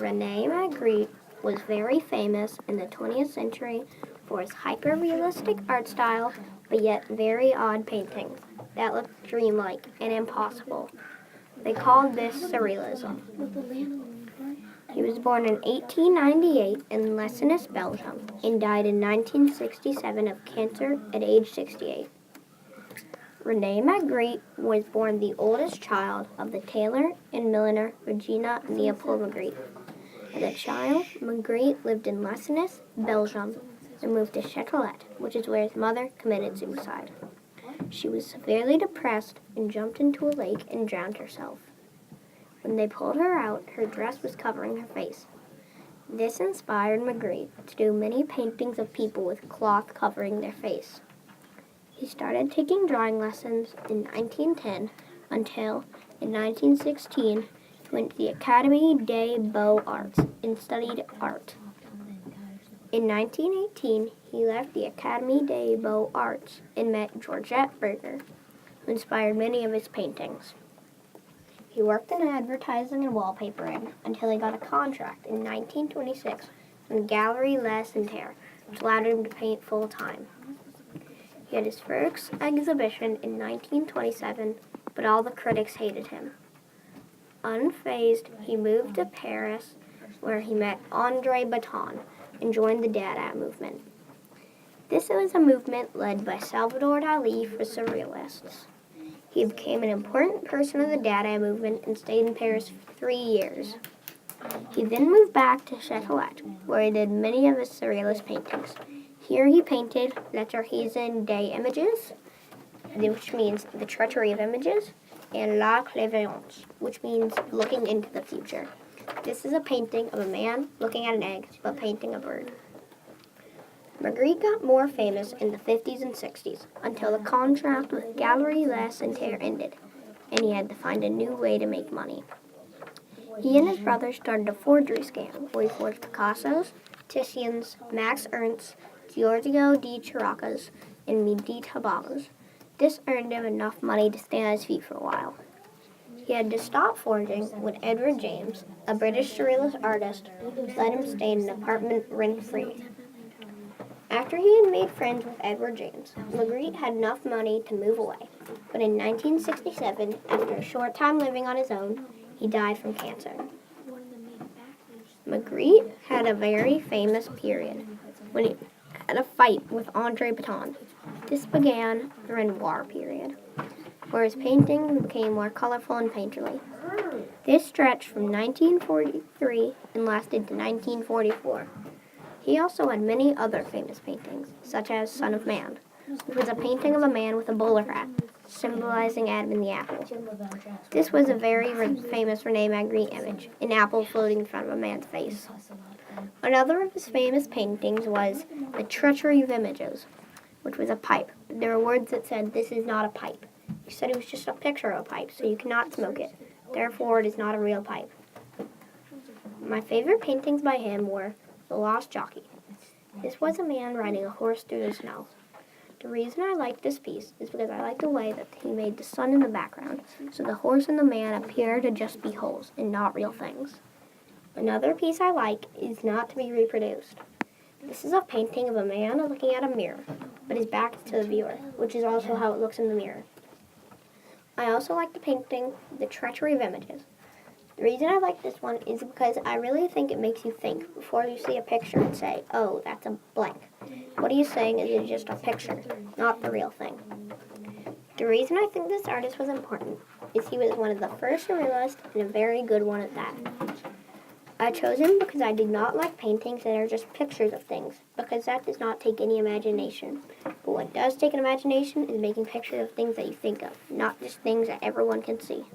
Rene Magritte was very famous in the 20th century for his hyper-realistic art style, but yet very odd paintings that looked dreamlike and impossible. They called this surrealism. He was born in 1898 in Lessenis, Belgium, and died in 1967 of cancer at age 68. Rene Magritte was born the oldest child of the tailor and milliner Regina Leopold Magritte. As a child, Magritte lived in Lessenis, Belgium, and moved to Châtelet, which is where his mother committed suicide. She was severely depressed and jumped into a lake and drowned herself. When they pulled her out, her dress was covering her face. This inspired Magritte to do many paintings of people with cloth covering their face. He started taking drawing lessons in 1910 until, in 1916, he went to the Académie des Beaux-Arts and studied art. In 1918, he left the Académie des Beaux-Arts and met Georgette Berger, who inspired many of his paintings. He worked in advertising and wallpapering until he got a contract in 1926 from Galerie Les Inter, which allowed him to paint full-time. He had his first exhibition in 1927, but all the critics hated him. Unfazed, he moved to Paris, where he met André Breton and joined the Dada movement. This was a movement led by Salvador Dali for surrealists. He became an important person of the Dada movement and stayed in Paris for 3 years. He then moved back to Châtelet, where he did many of his surrealist paintings. Here he painted La Trahison des Images, which means the treachery of images, and La Clairvoyance, which means looking into the future. This is a painting of a man looking at an egg, but painting a bird. Magritte got more famous in the 50s and 60s until the contract with Galerie Les Inter ended, and he had to find a new way to make money. He and his brother started a forgery scam where he forged Picasso's, Titian's, Max Ernst's, Giorgio de Chirico's, and Medit Hababa's. This earned him enough money to stay on his feet for a while. He had to stop forging when Edward James, a British surrealist artist, let him stay in an apartment rent-free. After he had made friends with Edward James, Magritte had enough money to move away, but in 1967, after a short time living on his own, he died from cancer. Magritte had a very famous period when he had a fight with André Breton. This began the Renoir period, where his painting became more colorful and painterly. This stretched from 1943 and lasted to 1944. He also had many other famous paintings, such as Son of Man, which was a painting of a man with a bowler hat, symbolizing Adam and the apple. This was a very famous Rene Magritte image, an apple floating in front of a man's face. Another of his famous paintings was The Treachery of Images, which was a pipe. There were words that said, "This is not a pipe." He said it was just a picture of a pipe, so you cannot smoke it. Therefore, it is not a real pipe. My favorite paintings by him were The Lost Jockey. This was a man riding a horse through the snow. The reason I like this piece is because I like the way that he made the sun in the background, so the horse and the man appear to just be holes and not real things. Another piece I like is Not to be Reproduced. This is a painting of a man looking at a mirror, but his back is to the viewer, which is also how it looks in the mirror. I also like the painting The Treachery of Images. The reason I like this one is because I really think it makes you think before you see a picture and say, "Oh, that's a blank." What he's saying is it's just a picture, not the real thing. The reason I think this artist was important is he was one of the first surrealists and a very good one at that. I chose him because I did not like paintings that are just pictures of things, because that does not take any imagination. But what does take an imagination is making pictures of things that you think of, not just things that everyone can see.